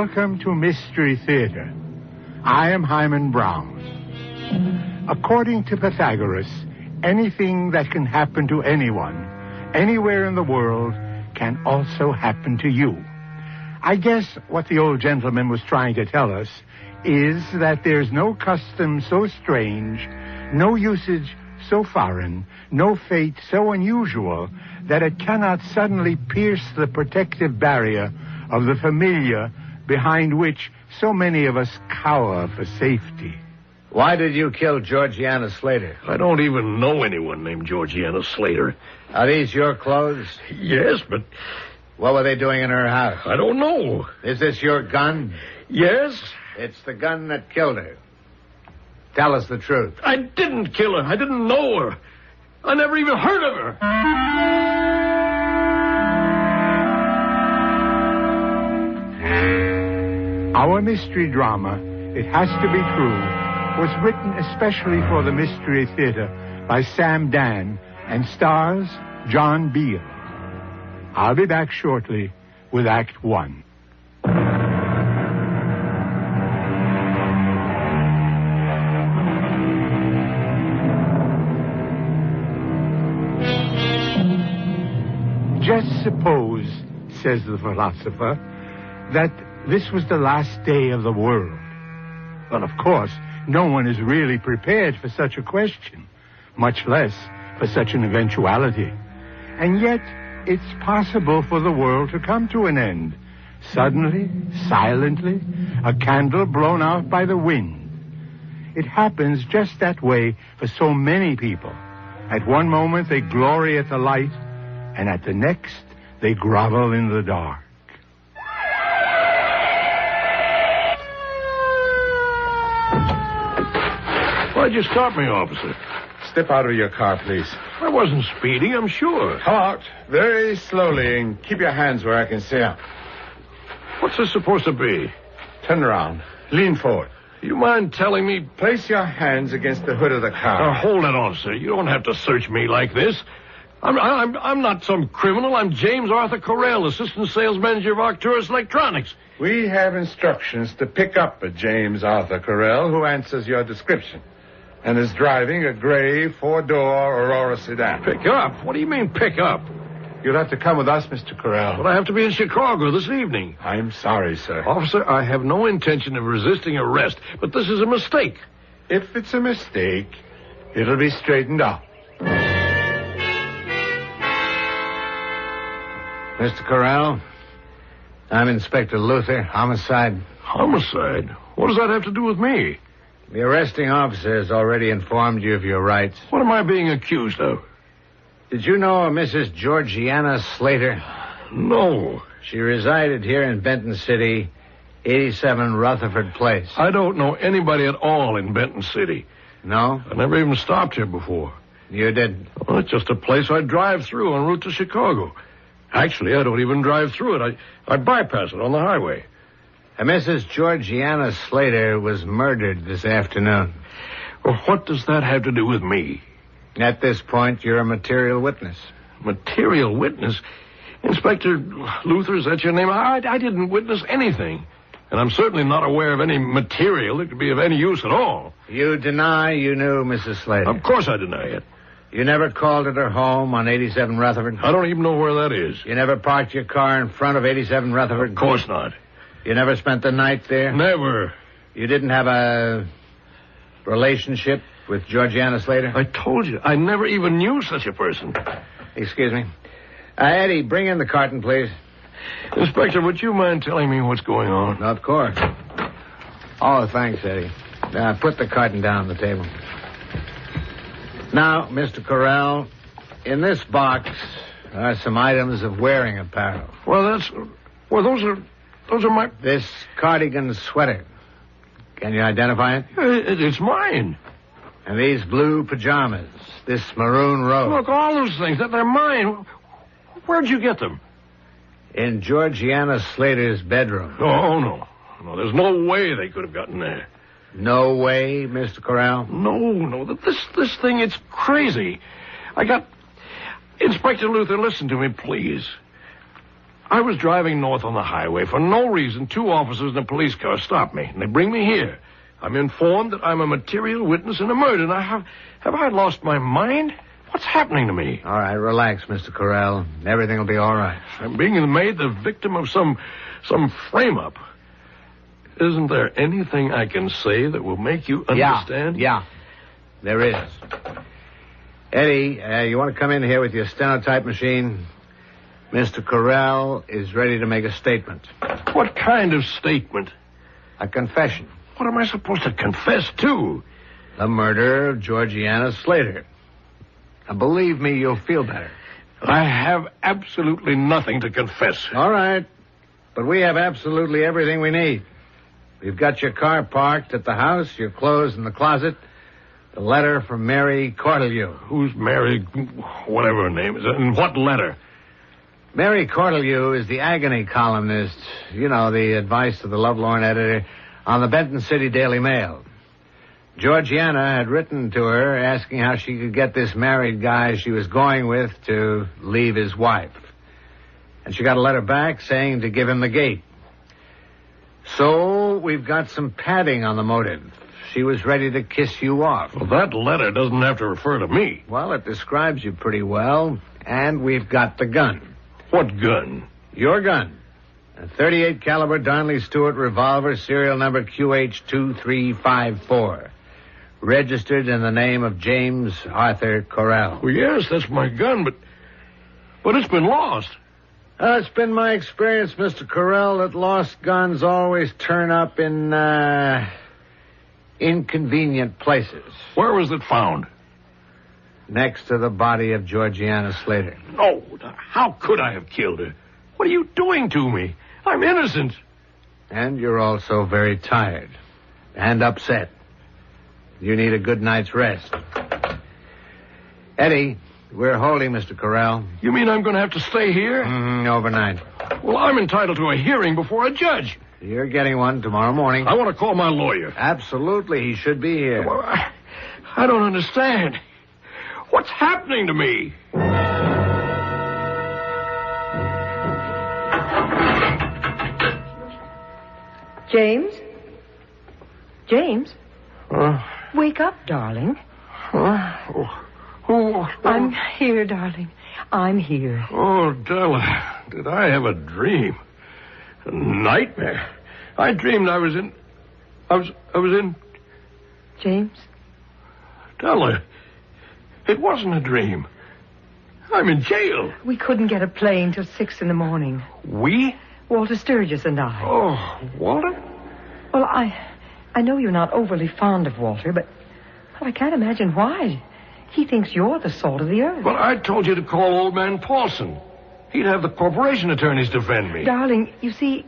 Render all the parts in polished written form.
Welcome to Mystery Theater. I am Hyman Brown. According to Pythagoras, anything that can happen to anyone, anywhere in the world, can also happen to you. I guess what the old gentleman was trying to tell us is that there's no custom so strange, no usage so foreign, no fate so unusual that it cannot suddenly pierce the protective barrier of the familiar behind which so many of us cower for safety. Why did you kill Georgiana Slater? I don't even know anyone named Georgiana Slater. Are these your clothes? Yes, but What were they doing in her house? I don't know. Is this your gun? Yes? It's the gun that killed her. Tell us the truth. I didn't kill her. I didn't know her. I never even heard of her. Our mystery drama, It Has to Be True, was written especially for the Mystery Theater by Sam Dann and stars John Beal. I'll be back shortly with Act One. Just suppose, says the philosopher, that this was the last day of the world. Well, of course, no one is really prepared for such a question, much less for such an eventuality. And yet, it's possible for the world to come to an end. Suddenly, silently, a candle blown out by the wind. It happens just that way for so many people. At one moment, they glory at the light, and at the next, they grovel in the dark. Why'd you stop me, officer? Step out of your car, please. I wasn't speeding, I'm sure. Come out very slowly and keep your hands where I can see them. What's this supposed to be? Turn around. Lean forward. You mind telling me? Place your hands against the hood of the car. Hold it, officer. You don't have to search me like this. I'm not some criminal. I'm James Arthur Correll, assistant sales manager of Arcturus Electronics. We have instructions to pick up a James Arthur Correll who answers your description and is driving a gray four-door Aurora sedan. Pick up? What do you mean, pick up? You'll have to come with us, Mr. Correll. But I have to be in Chicago this evening. I'm sorry, sir. Officer, I have no intention of resisting arrest, but this is a mistake. If it's a mistake, it'll be straightened out. Mr. Corral, I'm Inspector Luther, homicide. Homicide? What does that have to do with me? The arresting officer has already informed you of your rights. What am I being accused of? Did you know a Mrs. Georgiana Slater? No. She resided here in Benton City, 87 Rutherford Place. I don't know anybody at all in Benton City. No? I never even stopped here before. You didn't? Well, it's just a place I drive through en route to Chicago. Actually, I don't even drive through it. I bypass it on the highway. A Mrs. Georgiana Slater was murdered this afternoon. Well, what does that have to do with me? At this point, you're a material witness. Material witness? Inspector Luther, is that your name? I didn't witness anything. And I'm certainly not aware of any material that could be of any use at all. You deny you knew Mrs. Slater? Of course I deny it. You never called at her home on 87 Rutherford? I don't even know where that is. You never parked your car in front of 87 Rutherford? Of course not. You never spent the night there? Never. You didn't have a relationship with Georgiana Slater? I told you, I never even knew such a person. Excuse me. Eddie, bring in the carton, please. Inspector, would you mind telling me what's going on? Of course. Oh, thanks, Eddie. Put the carton down on the table. Now, Mr. Corral, in this box are some items of wearing apparel. Those are my... This cardigan sweater. Can you identify it? It's mine. And these blue pajamas. This maroon robe. Look, all those things, they're mine. Where'd you get them? In Georgiana Slater's bedroom. Oh, no. No, there's no way they could have gotten there. No way, Mr. Corral? No. This thing, it's crazy. Inspector Luther, listen to me, please. I was driving north on the highway. For no reason, 2 officers in a police car stopped me, and they bring me here. I'm informed that I'm a material witness in a murder. Now, have I lost my mind? What's happening to me? All right, relax, Mr. Correll. Everything will be all right. I'm being made the victim of some frame-up. Isn't there anything I can say that will make you understand? Yeah, there is. Eddie, you want to come in here with your stenotype machine? Mr. Correll is ready to make a statement. What kind of statement? A confession. What am I supposed to confess to? The murder of Georgiana Slater. Now, believe me, you'll feel better. I have absolutely nothing to confess. All right. But we have absolutely everything we need. We've got your car parked at the house, your clothes in the closet, the letter from Mary Cortelyou. Who's Mary, whatever her name is, and what letter? Mary Cortelyou is the agony columnist, you know, the advice to the lovelorn editor, on the Benton City Daily Mail. Georgiana had written to her asking how she could get this married guy she was going with to leave his wife. And she got a letter back saying to give him the gate. So we've got some padding on the motive. She was ready to kiss you off. Well, that letter doesn't have to refer to me. Well, it describes you pretty well. And we've got the gun. What gun? Your gun. A .38 caliber Darnley Stewart revolver, serial number QH2354. Registered in the name of James Arthur Correll. Well, yes, that's my gun, but it's been lost. It's been my experience, Mr. Correll, that lost guns always turn up in, inconvenient places. Where was it found? Next to the body of Georgiana Slater. No, how could I have killed her? What are you doing to me? I'm innocent. And you're also very tired and upset. You need a good night's rest. Eddie, we're holding Mr. Correll. You mean I'm going to have to stay here? Overnight. Well, I'm entitled to a hearing before a judge. You're getting one tomorrow morning. I want to call my lawyer. Absolutely, he should be here. Well, I don't understand. What's happening to me? James? James? Wake up, darling. I'm here, darling. I'm here. Oh, Della, did I have a dream? A nightmare. I dreamed I was in... James? Della, it wasn't a dream. I'm in jail. We couldn't get a plane till 6 in the morning. We? Walter Sturgis and I. Oh, Walter? Well, I know you're not overly fond of Walter, but I can't imagine why. He thinks you're the salt of the earth. Well, I told you to call old man Paulson. He'd have the corporation attorneys defend me. Darling, you see,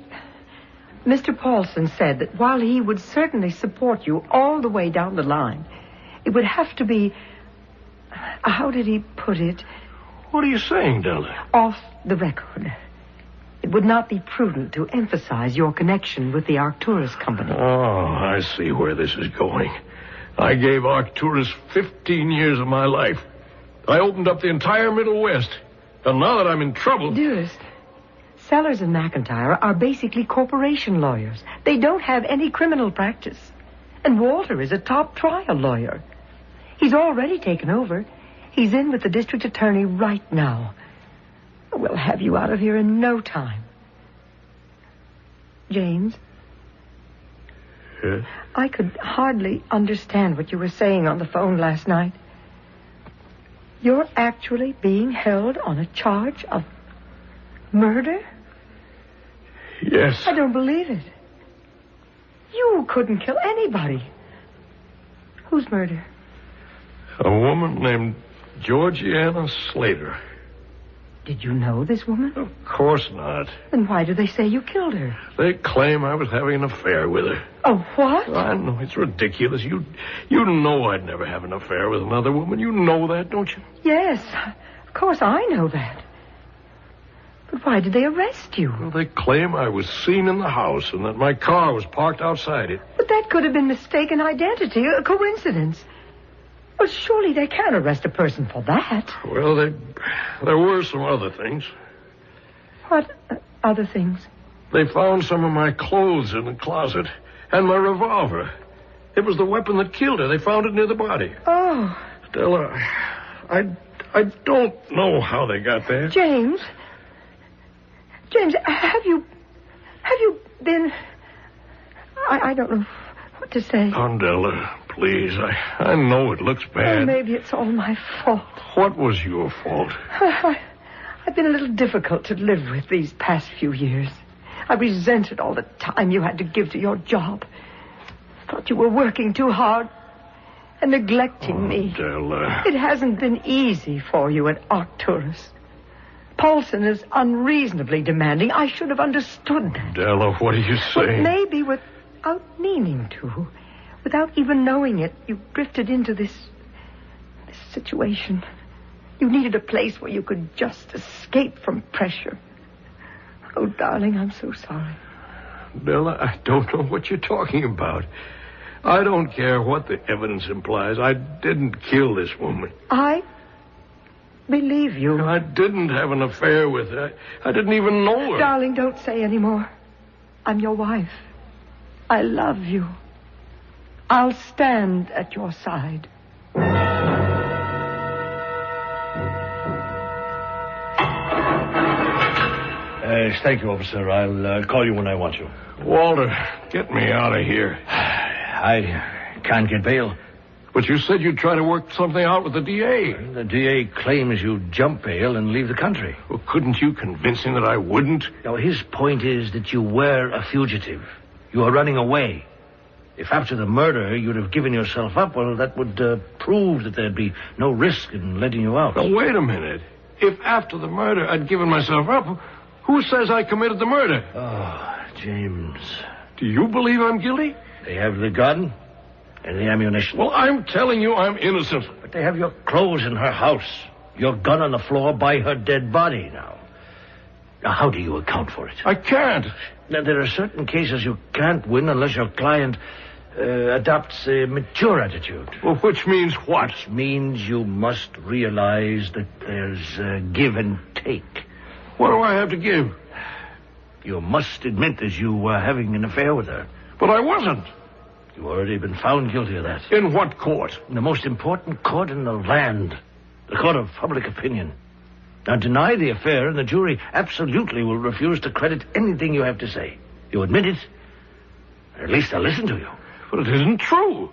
Mr. Paulson said that while he would certainly support you all the way down the line, it would have to be... How did he put it? What are you saying, Della? Off the record. It would not be prudent to emphasize your connection with the Arcturus Company. Oh, I see where this is going. I gave Arcturus 15 years of my life. I opened up the entire Middle West. And now that I'm in trouble... Dearest, Sellers and McIntyre are basically corporation lawyers. They don't have any criminal practice. And Walter is a top trial lawyer. He's already taken over. He's in with the district attorney right now. We'll have you out of here in no time. James? Yes? I could hardly understand what you were saying on the phone last night. You're actually being held on a charge of murder? Yes. I don't believe it. You couldn't kill anybody. Whose murder? A woman named Georgiana Slater. Did you know this woman? Of course not. Then why do they say you killed her? They claim I was having an affair with her. Oh, what? I know, it's ridiculous. You know I'd never have an affair with another woman. You know that, don't you? Yes, of course I know that. But why did they arrest you? Well, they claim I was seen in the house and that my car was parked outside it. But that could have been mistaken identity, a coincidence. Well, surely they can't arrest a person for that. Well, there were some other things. What? other things? They found some of my clothes in the closet and my revolver. It was the weapon that killed her. They found it near the body. Oh. Stella, I don't know how they got there. James, have you been... I don't know what to say. Della, please. I know it looks bad. Oh, maybe it's all my fault. What was your fault? I've been a little difficult to live with these past few years. I resented all the time you had to give to your job. Thought you were working too hard and neglecting me. Della. It hasn't been easy for you at Arcturus. Paulson is unreasonably demanding. I should have understood that. Della, what are you saying? But maybe without meaning to, without even knowing it, you drifted into this situation. You needed a place where you could just escape from pressure. Oh, darling, I'm so sorry. Della, I don't know what you're talking about. I don't care what the evidence implies. I didn't kill this woman. I believe you. I didn't have an affair with her. I didn't even know her. Darling, don't say any more. I'm your wife. I love you. I'll stand at your side. Thank you, officer. I'll call you when I want you. Walter, get me out of here. I can't get bail. But you said you'd try to work something out with the DA. The DA claims you jump bail and leave the country. Well, couldn't you convince him that I wouldn't? Now, his point is that you were a fugitive. You are running away. If after the murder you'd have given yourself up, well, that would prove that there'd be no risk in letting you out. Now, wait a minute. If after the murder I'd given myself up, who says I committed the murder? Oh, James. Do you believe I'm guilty? They have the gun and the ammunition. Well, I'm telling you I'm innocent. But they have your clothes in her house. Your gun on the floor by her dead body now. Now, how do you account for it? I can't. Now, there are certain cases you can't win unless your client adopts a mature attitude. Well, which means what? Which means you must realize that there's give and take. What do I have to give? You must admit that you were having an affair with her. But I wasn't. You've already been found guilty of that. In what court? In the most important court in the land. The court of public opinion. Now, deny the affair, and the jury absolutely will refuse to credit anything you have to say. You admit it, or at least they'll listen to you. But it isn't true.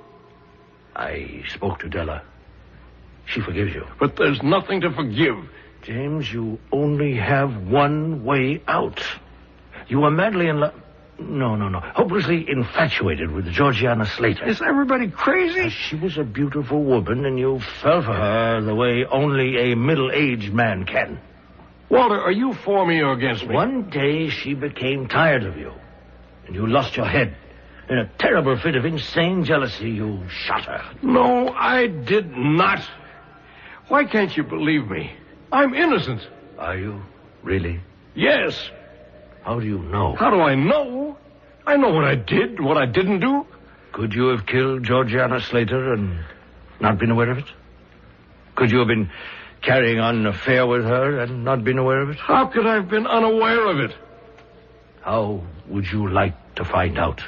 I spoke to Della. She forgives you. But there's nothing to forgive. James, you only have one way out. You were madly in love... No. Hopelessly infatuated with Georgiana Slater. Is everybody crazy? She was a beautiful woman, and you fell for her the way only a middle-aged man can. Walter, are you for me or against me? One day she became tired of you, and you lost your head. In a terrible fit of insane jealousy, you shot her. No, I did not. Why can't you believe me? I'm innocent. Are you? Really? Yes. How do you know? How do I know? I know what I did, what I didn't do. Could you have killed Georgiana Slater and not been aware of it? Could you have been carrying on an affair with her and not been aware of it? How could I have been unaware of it? How would you like to find out?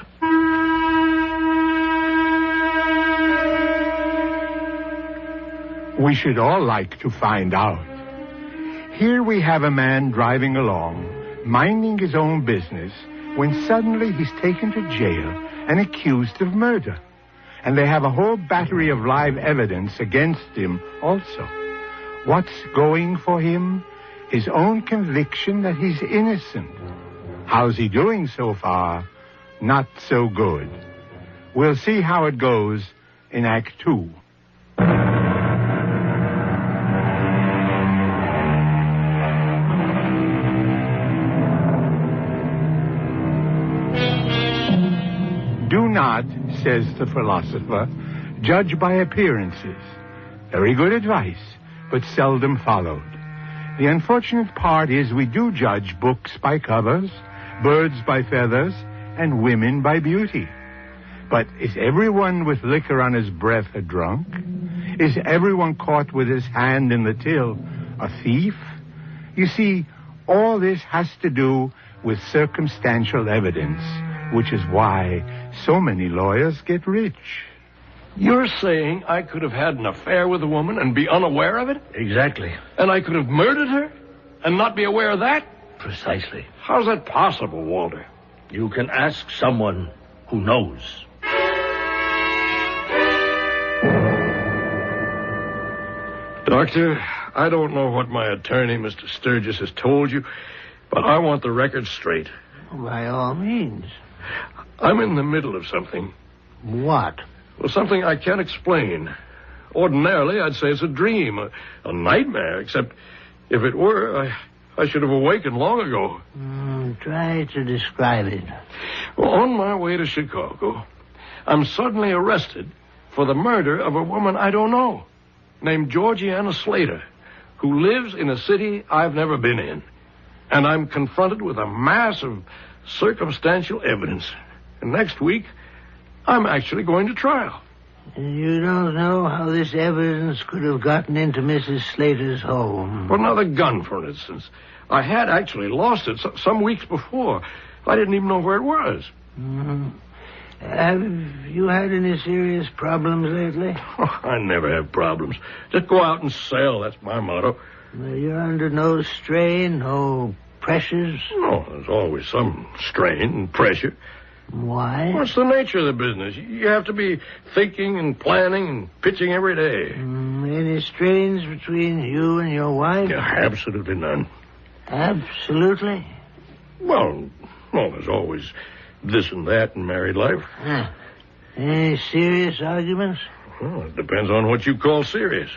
We should all like to find out. Here we have a man driving along, minding his own business, when suddenly he's taken to jail and accused of murder. And they have a whole battery of live evidence against him also. What's going for him? His own conviction that he's innocent. How's he doing so far? Not so good. We'll see how it goes in Act 2. Do not, says the philosopher, judge by appearances. Very good advice, but seldom followed. The unfortunate part is we do judge books by covers, birds by feathers, and women by beauty. But is everyone with liquor on his breath a drunk? Is everyone caught with his hand in the till a thief? You see, all this has to do with circumstantial evidence, which is why so many lawyers get rich. You're saying I could have had an affair with a woman and be unaware of it? Exactly. And I could have murdered her and not be aware of that? Precisely. How's that possible, Walter? You can ask someone who knows. Doctor, I don't know what my attorney, Mr. Sturgis, has told you, but I want the record straight. By all means. I'm in the middle of something. What? Well, something I can't explain. Ordinarily, I'd say it's a dream, a nightmare, except if it were, I should have awakened long ago. Try to describe it. Well, on my way to Chicago, I'm suddenly arrested for the murder of a woman I don't know, named Georgiana Slater, who lives in a city I've never been in. And I'm confronted with a mass of circumstantial evidence. And next week, I'm actually going to trial. You don't know how this evidence could have gotten into Mrs. Slater's home. Well, now, the gun, for instance. I had actually lost it some weeks before. I didn't even know where it was. Mm-hmm. Have you had any serious problems lately? Oh, I never have problems. Just go out and sell. That's my motto. You're under no strain, no pressures? No, there's always some strain and pressure. Why? What's the nature of the business? You have to be thinking and planning and pitching every day. Any strains between you and your wife? Yeah, absolutely none. Absolutely? Well, there's always this and that in married life. Any serious arguments? Well, it depends on what you call serious.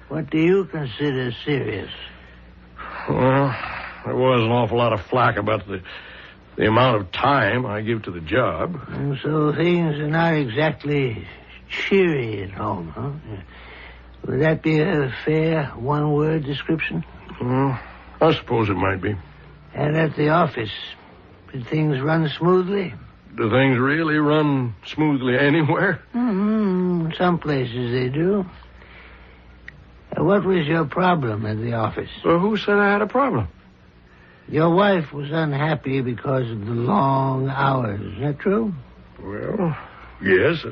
What do you consider serious? Well, there was an awful lot of flack about the amount of time I give to the job. And so things are not exactly cheery at home, huh? Would that be a fair one-word description? Well, I suppose it might be. And at the office, did things run smoothly? Do things really run smoothly anywhere? Some places they do. What was your problem at the office? Well, who said I had a problem? Your wife was unhappy because of the long hours. Is that true? Well, yes.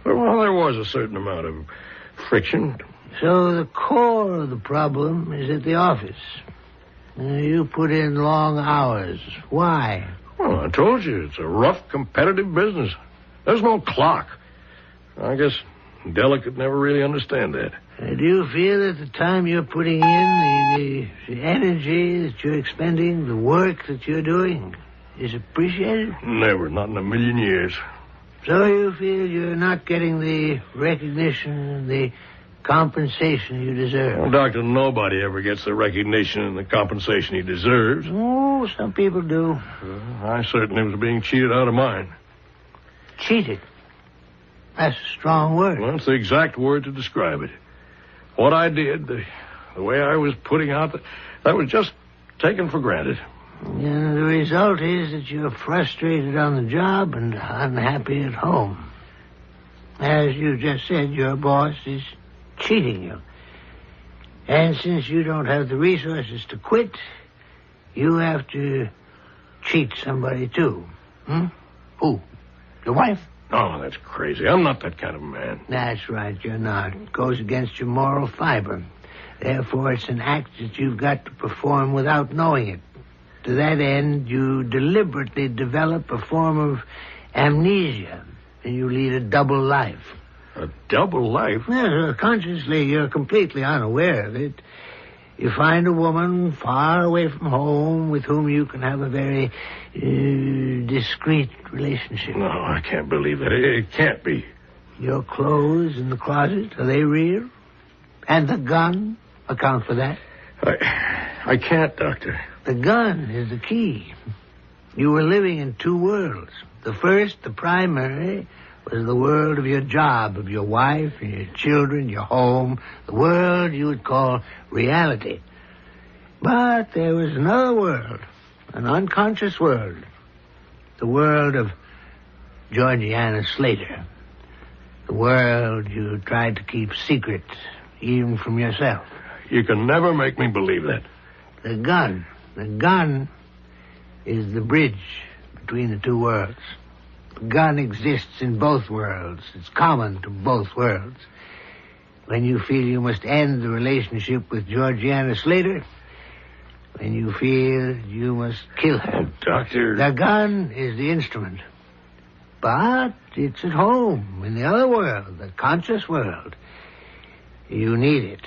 Well, there was a certain amount of friction. So the core of the problem is at the office. You put in long hours. Why? Well, I told you, it's a rough, competitive business. There's no clock. I guess Della could never really understand that. Do you feel that the time you're putting in, the energy that you're expending, the work that you're doing, is appreciated? Never, not in a million years. So you feel you're not getting the recognition, the compensation you deserve? Well, Doctor, nobody ever gets the recognition and the compensation he deserves. Oh, some people do. I certainly was being cheated out of mine. Cheated? That's a strong word. Well, that's the exact word to describe it. What I did, the way I was putting out, that was just taken for granted. And the result is that you're frustrated on the job and unhappy at home. As you just said, your boss is cheating you. And since you don't have the resources to quit, you have to cheat somebody too. Who? Your wife? Oh, that's crazy. I'm not that kind of man. That's right, you're not. It goes against your moral fiber. Therefore, it's an act that you've got to perform without knowing it. To that end, you deliberately develop a form of amnesia, and you lead a double life. A double life? Yeah, consciously, you're completely unaware of it. You find a woman far away from home with whom you can have a very discreet relationship. No, I can't believe that. It can't be. Your clothes in the closet, are they real? And the gun account for that? I can't, Doctor. The gun is the key. You were living in two worlds. The first, the primary, was the world of your job, of your wife, and your children, your home, the world you would call reality. But there was another world, an unconscious world, the world of Georgiana Slater, the world you tried to keep secret, even from yourself. You can never make me believe that. The gun is the bridge between the two worlds. The gun exists in both worlds. It's common to both worlds. When you feel you must end the relationship with Georgiana Slater, when you feel you must kill her. Oh, Doctor. The gun is the instrument. But it's at home, in the other world, the conscious world. You need it.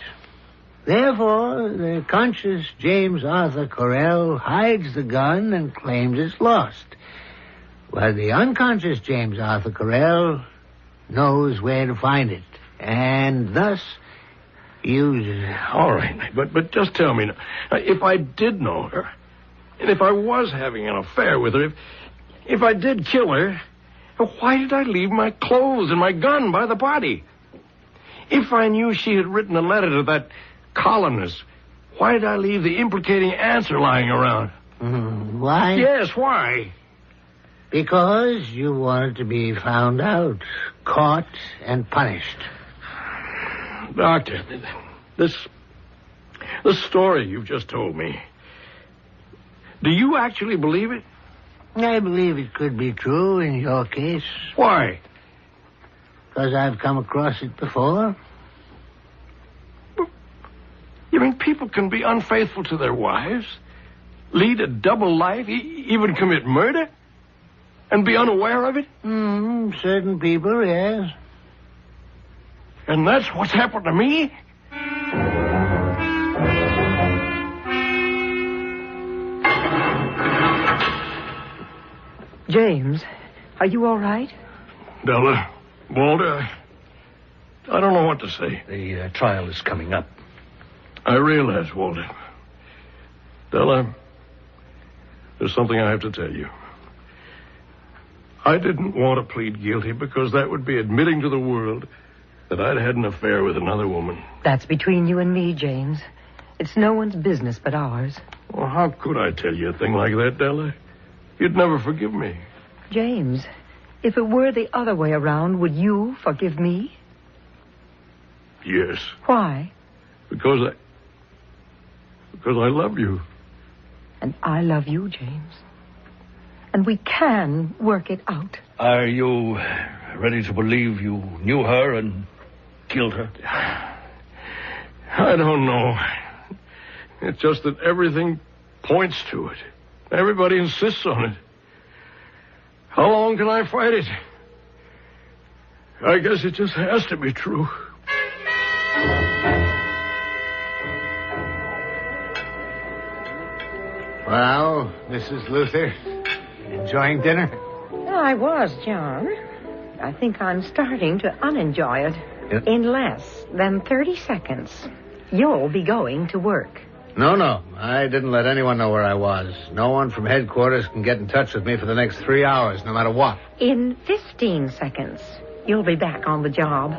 Therefore, the conscious James Arthur Correll hides the gun and claims it's lost. While the unconscious James Arthur Correll knows where to find it, and thus uses it. All right, but just tell me, if I did know her, and if I was having an affair with her, if I did kill her, why did I leave my clothes and my gun by the body? If I knew she had written a letter to that columnist, why did I leave the implicating answer lying around? Why? Yes, why? Because you wanted to be found out, caught, and punished. Doctor, this story you've just told me, do you actually believe it? I believe it could be true in your case. Why? Because I've come across it before. You mean people can be unfaithful to their wives, lead a double life, even commit murder, and be unaware of it? Certain people, yes. And that's what's happened to me? James, are you all right? Della, Walter, I don't know what to say. The trial is coming up. I realize, Walter. Della, there's something I have to tell you. I didn't want to plead guilty because that would be admitting to the world that I'd had an affair with another woman. That's between you and me, James. It's no one's business but ours. Well, how could I tell you a thing like that, Della? You'd never forgive me. James, if it were the other way around, would you forgive me? Yes. Why? Because I love you. And I love you, James. And we can work it out. Are you ready to believe you knew her and killed her? I don't know. It's just that everything points to it. Everybody insists on it. How long can I fight it? I guess it just has to be true. Well, Mrs. Luther, enjoying dinner? I was, John. I think I'm starting to unenjoy it. Yep. In less than 30 seconds, you'll be going to work. No. I didn't let anyone know where I was. No one from headquarters can get in touch with me for the next 3 hours, no matter what. In 15 seconds, you'll be back on the job.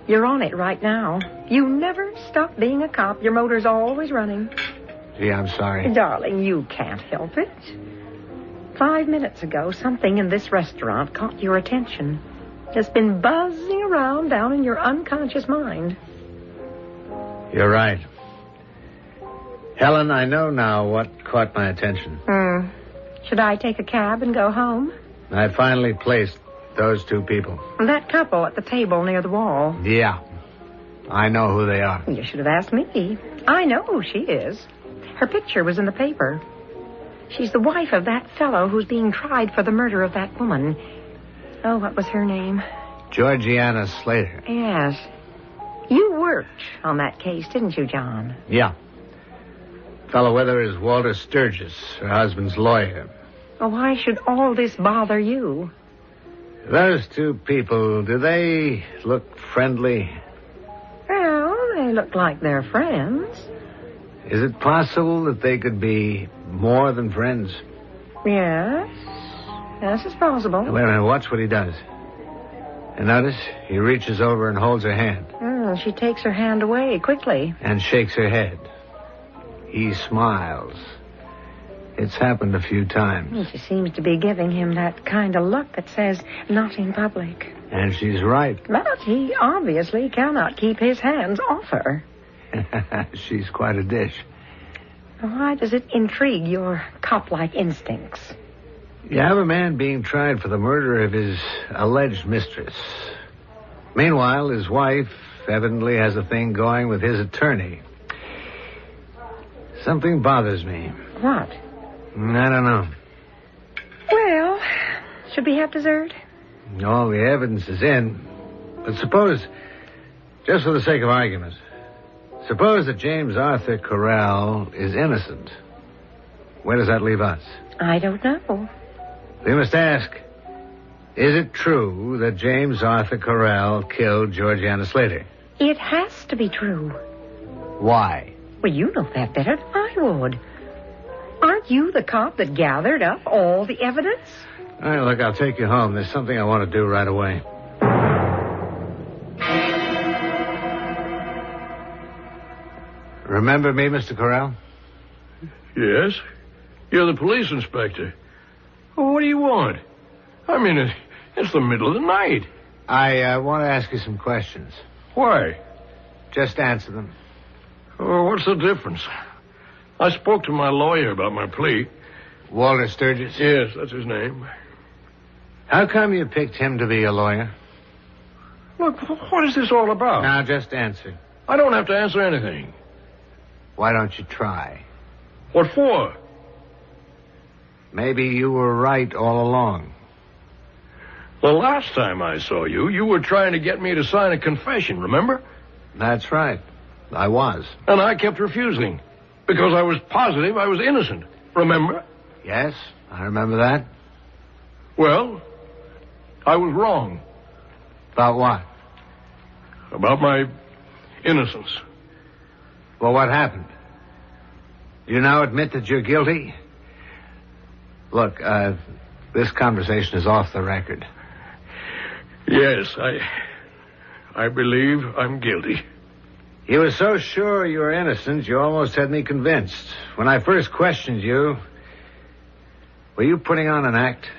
You're on it right now. You never stop being a cop. Your motor's always running. Gee, I'm sorry. Darling, you can't help it. 5 minutes ago, something in this restaurant caught your attention. It's been buzzing around down in your unconscious mind. You're right. Helen, I know now what caught my attention. Should I take a cab and go home? I finally placed those two people. That couple at the table near the wall. Yeah. I know who they are. You should have asked me. I know who she is. Her picture was in the paper. She's the wife of that fellow who's being tried for the murder of that woman. Oh, what was her name? Georgiana Slater. Yes. You worked on that case, didn't you, John? Yeah. Fellow with her is Walter Sturgis, her husband's lawyer. Well, why should all this bother you? Those two people, do they look friendly? Well, they look like they're friends. Is it possible that they could be more than friends? Yes. Yes, it's possible. Now, wait a minute, watch what he does. And notice, he reaches over and holds her hand. She takes her hand away quickly. And shakes her head. He smiles. It's happened a few times. She seems to be giving him that kind of look that says, not in public. And she's right. But he obviously cannot keep his hands off her. She's quite a dish. Why does it intrigue your cop-like instincts? You have a man being tried for the murder of his alleged mistress. Meanwhile, his wife evidently has a thing going with his attorney. Something bothers me. What? I don't know. Well, should we have dessert? All the evidence is in. But suppose, just for the sake of argument, suppose that James Arthur Corral is innocent. Where does that leave us? I don't know. We must ask, is it true that James Arthur Corral killed Georgiana Slater? It has to be true. Why? Well, you know that better than I would. Aren't you the cop that gathered up all the evidence? All right, look, I'll take you home. There's something I want to do right away. Remember me, Mr. Corral? Yes? You're the police inspector. Well, what do you want? I mean, it's the middle of the night. I want to ask you some questions. Why? Just answer them. Oh, what's the difference? I spoke to my lawyer about my plea. Walter Sturgis? Yes, that's his name. How come you picked him to be a lawyer? Look, what is this all about? Now, just answer. I don't have to answer anything. Why don't you try? What for? Maybe you were right all along. The last time I saw you, you were trying to get me to sign a confession, remember? That's right. I was. And I kept refusing. Because I was positive I was innocent. Remember? Yes, I remember that. Well, I was wrong. About what? About my innocence. Well, what happened? Do you now admit that you're guilty? Look, this conversation is off the record. Yes, I believe I'm guilty. You were so sure you were innocent, you almost had me convinced. When I first questioned you, were you putting on an act?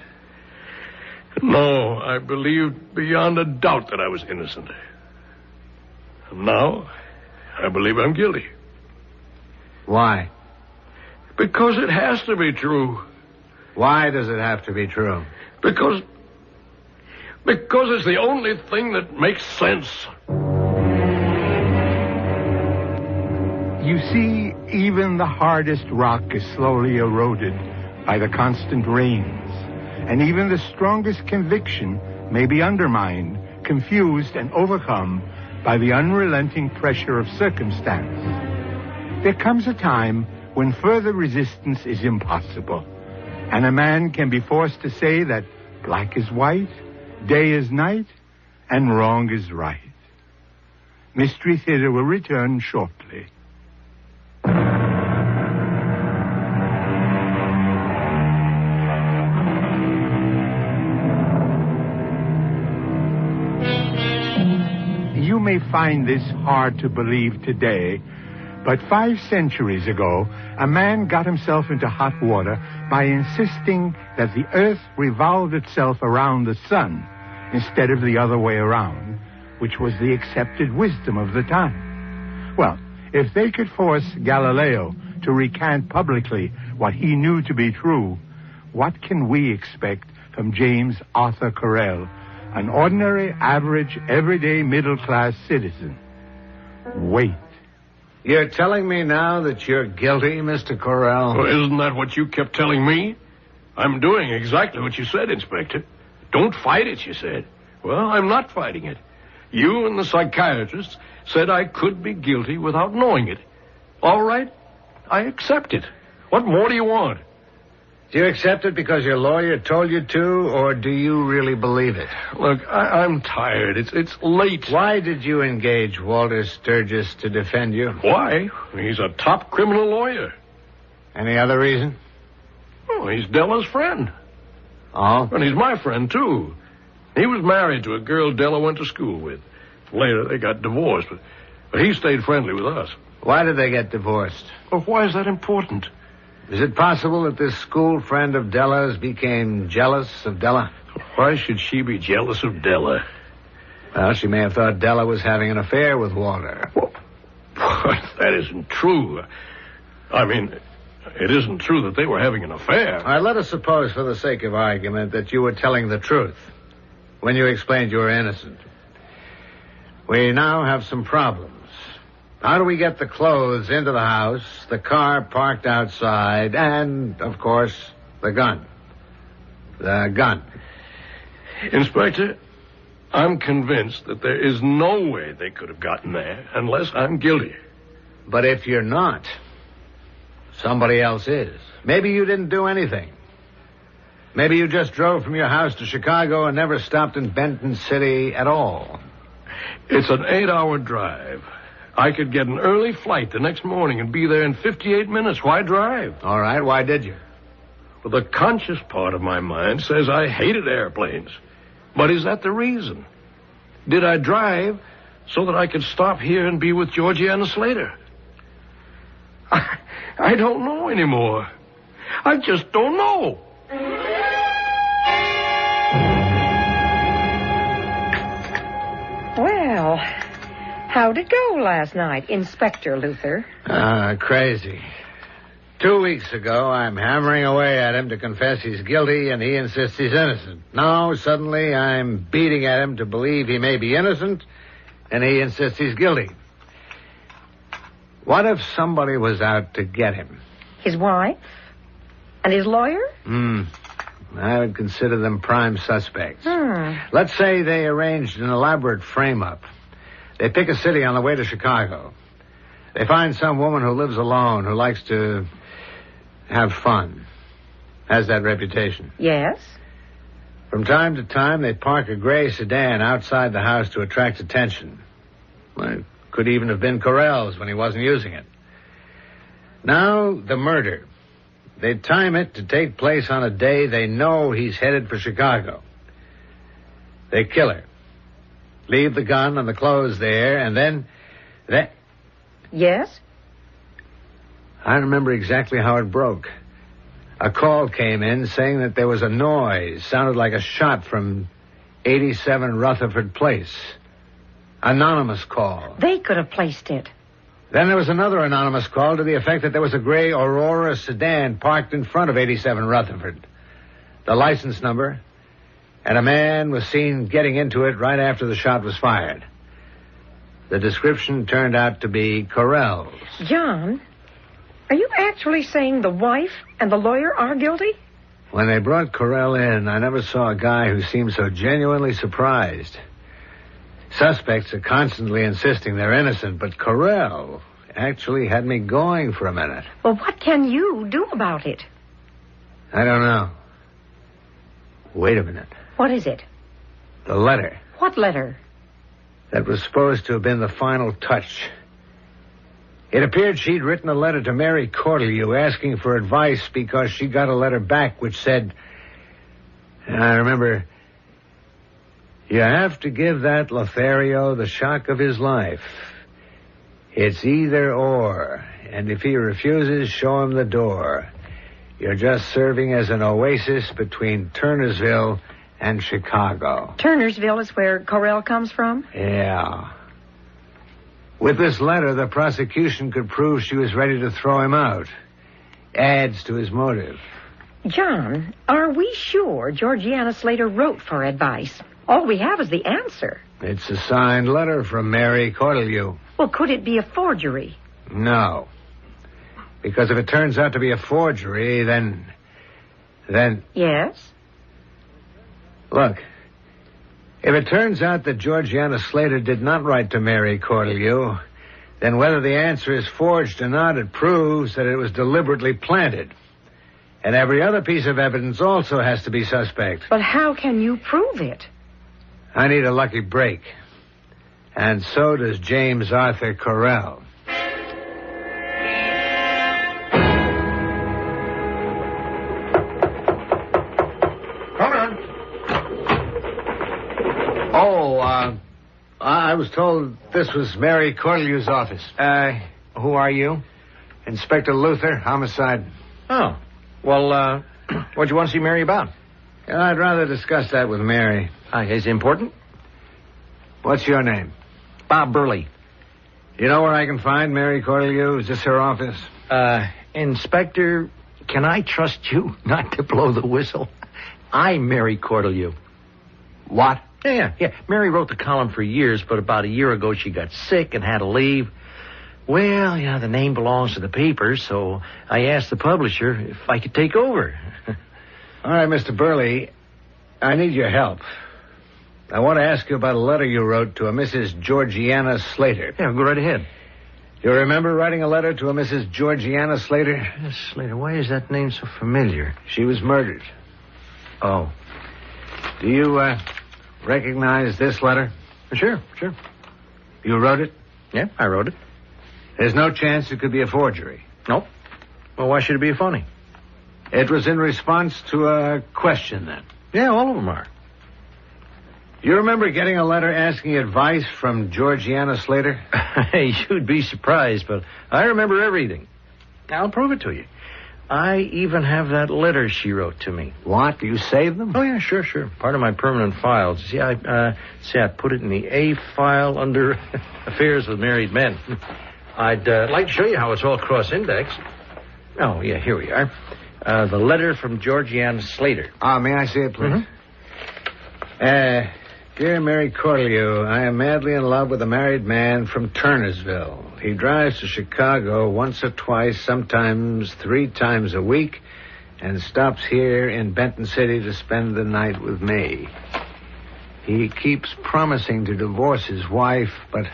No, I believed beyond a doubt that I was innocent. And now, I believe I'm guilty. Why? Because it has to be true. Why does it have to be true? Because it's the only thing that makes sense. You see, even the hardest rock is slowly eroded by the constant rains, and even the strongest conviction may be undermined, confused, and overcome by the unrelenting pressure of circumstance. There comes a time when further resistance is impossible, and a man can be forced to say that black is white, day is night, and wrong is right. Mystery Theater will return shortly. You may find this hard to believe today, but 5 centuries ago, a man got himself into hot water by insisting that the earth revolved itself around the sun instead of the other way around, which was the accepted wisdom of the time. Well, if they could force Galileo to recant publicly what he knew to be true, what can we expect from James Arthur Corral, an ordinary, average, everyday middle-class citizen? Wait. You're telling me now that you're guilty, Mr. Corral? Well, isn't that what you kept telling me? I'm doing exactly what you said, Inspector. Don't fight it, you said. Well, I'm not fighting it. You and the psychiatrist said I could be guilty without knowing it. All right, I accept it. What more do you want? Do you accept it because your lawyer told you to, or do you really believe it? Look, I'm tired. It's late. Why did you engage Walter Sturgis to defend you? Why? He's a top criminal lawyer. Any other reason? Oh, he's Della's friend. Oh? And he's my friend, too. He was married to a girl Della went to school with. Later, they got divorced, but he stayed friendly with us. Why did they get divorced? Well, why is that important? Is it possible that this school friend of Della's became jealous of Della? Why should she be jealous of Della? Well, she may have thought Della was having an affair with Walter. Well, that isn't true. I mean, it isn't true that they were having an affair. All right, let us suppose, for the sake of argument, that you were telling the truth when you explained you were innocent. We now have some problems. How do we get the clothes into the house, the car parked outside, and, of course, the gun? The gun. Inspector, I'm convinced that there is no way they could have gotten there unless I'm guilty. But if you're not, somebody else is. Maybe you didn't do anything. Maybe you just drove from your house to Chicago and never stopped in Benton City at all. It's an 8-hour drive. I could get an early flight the next morning and be there in 58 minutes. Why drive? All right, why did you? Well, the conscious part of my mind says I hated airplanes. But is that the reason? Did I drive so that I could stop here and be with Georgiana Slater? I don't know anymore. I just don't know. Well, how'd it go last night, Inspector Luther? Crazy. 2 weeks ago, I'm hammering away at him to confess he's guilty, and he insists he's innocent. Now, suddenly, I'm beating at him to believe he may be innocent, and he insists he's guilty. What if somebody was out to get him? His wife? And his lawyer? I would consider them prime suspects. Let's say they arranged an elaborate frame-up. They pick a city on the way to Chicago. They find some woman who lives alone, who likes to have fun. Has that reputation. Yes. From time to time, they park a gray sedan outside the house to attract attention. Well, it could even have been Correll's when he wasn't using it. Now, the murder. They time it to take place on a day they know he's headed for Chicago. They kill her. Leave the gun and the clothes there, and then... Yes? I remember exactly how it broke. A call came in saying that there was a noise. Sounded like a shot from 87 Rutherford Place. Anonymous call. They could have placed it. Then there was another anonymous call to the effect that there was a gray Aurora sedan parked in front of 87 Rutherford. The license number, and a man was seen getting into it right after the shot was fired. The description turned out to be Correll's. John, are you actually saying the wife and the lawyer are guilty? When they brought Correll in, I never saw a guy who seemed so genuinely surprised. Suspects are constantly insisting they're innocent, but Correll actually had me going for a minute. Well, what can you do about it? I don't know. Wait a minute. What is it? The letter. What letter? That was supposed to have been the final touch. It appeared she'd written a letter to Mary Cortelyou asking for advice because she got a letter back which said, I remember, you have to give that Lothario the shock of his life. It's either or, and if he refuses, show him the door. You're just serving as an oasis between Turnersville and Chicago. Turnersville is where Correll comes from? Yeah. With this letter, the prosecution could prove she was ready to throw him out. Adds to his motive. John, are we sure Georgiana Slater wrote for advice? All we have is the answer. It's a signed letter from Mary Cortelyou. Well, could it be a forgery? No. Because if it turns out to be a forgery, then... Yes? Look, if it turns out that Georgiana Slater did not write to Mary Cortelyou, then whether the answer is forged or not, it proves that it was deliberately planted. And every other piece of evidence also has to be suspect. But how can you prove it? I need a lucky break. And so does James Arthur Correll. Come on. I was told this was Mary Cortelyou's office. Who are you? Inspector Luther, homicide. Oh. Well, what'd you want to see Mary about? I'd rather discuss that with Mary. Is it important? What's your name? Bob Burley. You know where I can find Mary Cortelyou? Is this her office? Inspector, can I trust you not to blow the whistle? I'm Mary Cortelyou. What? Yeah. Mary wrote the column for years, but about a year ago she got sick and had to leave. Well, the name belongs to the paper, so I asked the publisher if I could take over. All right, Mr. Burley, I need your help. I want to ask you about a letter you wrote to a Mrs. Georgiana Slater. Yeah, go right ahead. You remember writing a letter to a Mrs. Georgiana Slater? Yes, Slater, why is that name so familiar? She was murdered. Oh. Do you, recognize this letter? Sure. You wrote it? Yeah, I wrote it. There's no chance it could be a forgery. Nope. Well, why should it be funny? It was in response to a question, then. Yeah, all of them are. You remember getting a letter asking advice from Georgiana Slater? You'd be surprised, but I remember everything. I'll prove it to you. I even have that letter she wrote to me. What? Do you save them? Oh, yeah, sure. Part of my permanent files. See, I put it in the A file under Affairs with Married Men. I'd like to show you how it's all cross-indexed. Oh, yeah, here we are. The letter from Georgiana Slater. May I see it, please? Mm-hmm. Dear Mary Cortelyou, I am madly in love with a married man from Turnersville. He drives to Chicago once or twice, sometimes 3 times a week, and stops here in Benton City to spend the night with me. He keeps promising to divorce his wife, but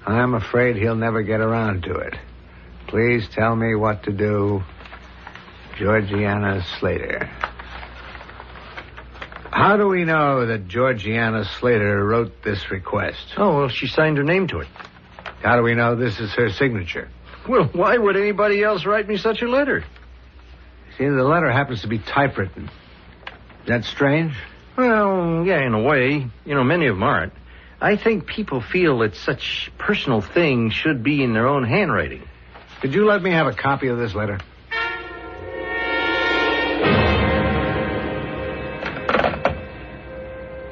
I'm afraid he'll never get around to it. Please tell me what to do. Georgiana Slater. How do we know that Georgiana Slater wrote this request? Oh, well, she signed her name to it. How do we know this is her signature? Well, why would anybody else write me such a letter? See, the letter happens to be typewritten. Is that strange? Well, yeah, in a way. Many of them aren't. I think people feel that such personal things should be in their own handwriting. Could you let me have a copy of this letter?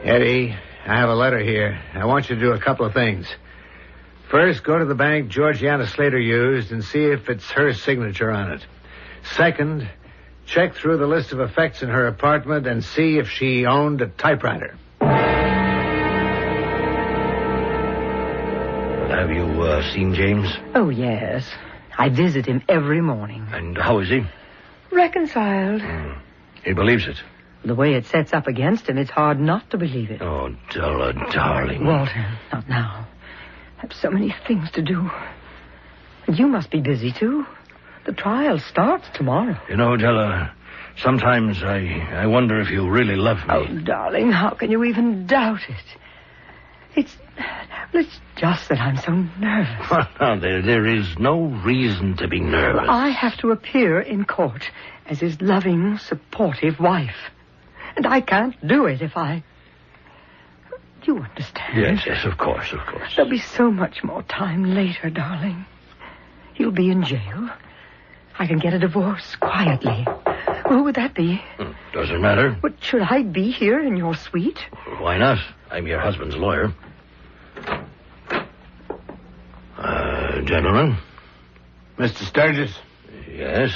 Eddie, I have a letter here. I want you to do a couple of things. First, go to the bank Georgiana Slater used and see if it's her signature on it. Second, check through the list of effects in her apartment and see if she owned a typewriter. Have you seen James? Oh, yes. I visit him every morning. And how is he? Reconciled. He believes it. The way it sets up against him, it's hard not to believe it. Oh, Della, darling. Walter, not now. I have so many things to do. And you must be busy, too. The trial starts tomorrow. Della, sometimes I wonder if you really love me. Oh, darling, how can you even doubt it? It's just that I'm so nervous. There is no reason to be nervous. I have to appear in court as his loving, supportive wife. And I can't do it if I... You understand? Yes, of course. There'll be so much more time later, darling. He'll be in jail. I can get a divorce quietly. Who would that be? Doesn't matter. But should I be here in your suite? Why not? I'm your husband's lawyer. Gentlemen? Mr. Sturgis? Yes?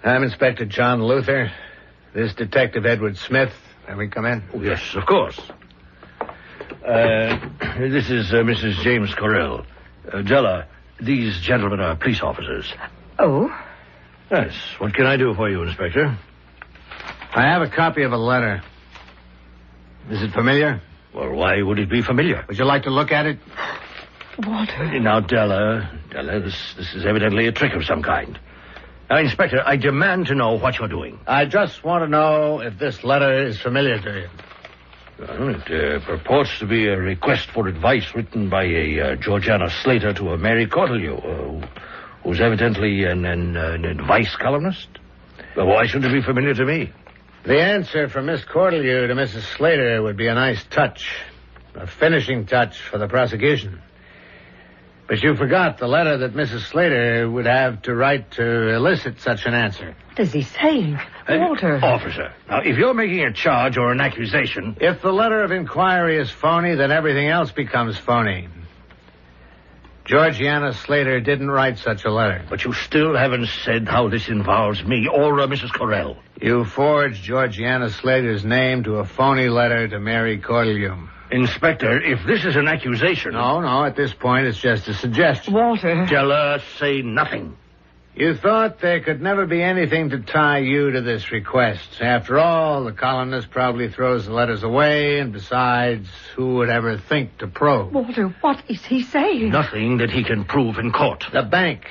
I'm Inspector John Luther. This Detective Edward Smith. Can we come in? Oh, yes, of course. This is Mrs. James Correll. Della, these gentlemen are police officers. Oh? Yes. What can I do for you, Inspector? I have a copy of a letter. Is it familiar? Well, why would it be familiar? Would you like to look at it? Walter. Now, Della, this is evidently a trick of some kind. Now, Inspector, I demand to know what you're doing. I just want to know if this letter is familiar to you. Well, it purports to be a request for advice written by a Georgiana Slater to a Mary Cortelyou, who's evidently an advice columnist. Well, why should it be familiar to me? The answer from Miss Cortelyou to Mrs. Slater would be a nice touch, a finishing touch for the prosecution. But you forgot the letter that Mrs. Slater would have to write to elicit such an answer. What is he saying? Walter. Officer, now, if you're making a charge or an accusation... If the letter of inquiry is phony, then everything else becomes phony. Georgiana Slater didn't write such a letter. But you still haven't said how this involves me or Mrs. Corell. You forged Georgiana Slater's name to a phony letter to Mary Corlew. Inspector, if this is an accusation... No, at this point it's just a suggestion. Walter. Tell her, say nothing. You thought there could never be anything to tie you to this request. After all, the columnist probably throws the letters away, and besides, who would ever think to probe? Walter, what is he saying? Nothing that he can prove in court. The bank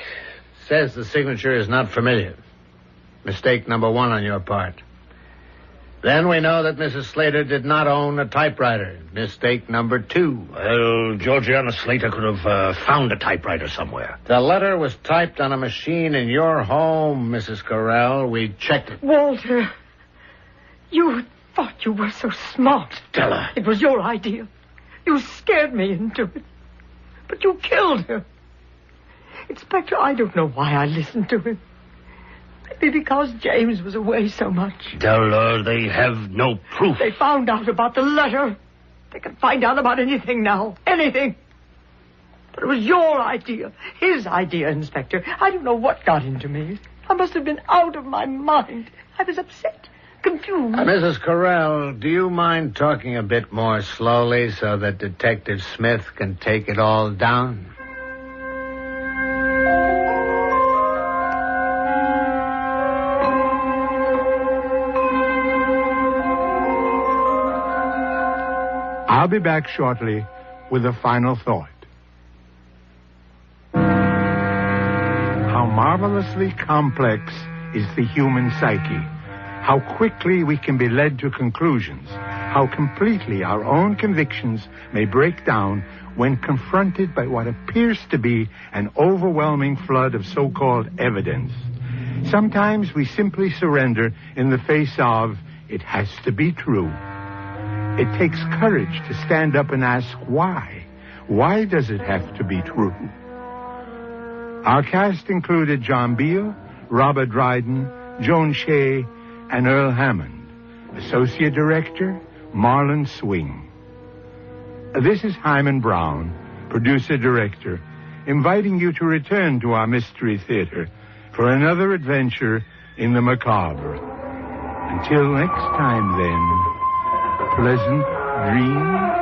says the signature is not familiar. Mistake number 1 on your part. Then we know that Mrs. Slater did not own a typewriter. Mistake number 2. Well, Georgiana Slater could have found a typewriter somewhere. The letter was typed on a machine in your home, Mrs. Corell. We checked it. Walter, you thought you were so smart. Tell her. It was your idea. You scared me into it. But you killed her. Inspector, I don't know why I listened to him. Maybe because James was away so much. Tell her they have no proof. They found out about the letter. They can find out about anything now. Anything. But it was your idea. His idea, Inspector. I don't know what got into me. I must have been out of my mind. I was upset, confused. Mrs. Corell, do you mind talking a bit more slowly so that Detective Smith can take it all down? I'll be back shortly with a final thought. How marvelously complex is the human psyche. How quickly we can be led to conclusions. How completely our own convictions may break down when confronted by what appears to be an overwhelming flood of so-called evidence. Sometimes we simply surrender in the face of, it has to be true. It takes courage to stand up and ask why. Why does it have to be true? Our cast included John Beal, Robert Dryden, Joan Shay, and Earl Hammond. Associate Director, Marlon Swing. This is Hyman Brown, Producer-Director, inviting you to return to our Mystery Theater for another adventure in the macabre. Until next time, then, pleasant dreams.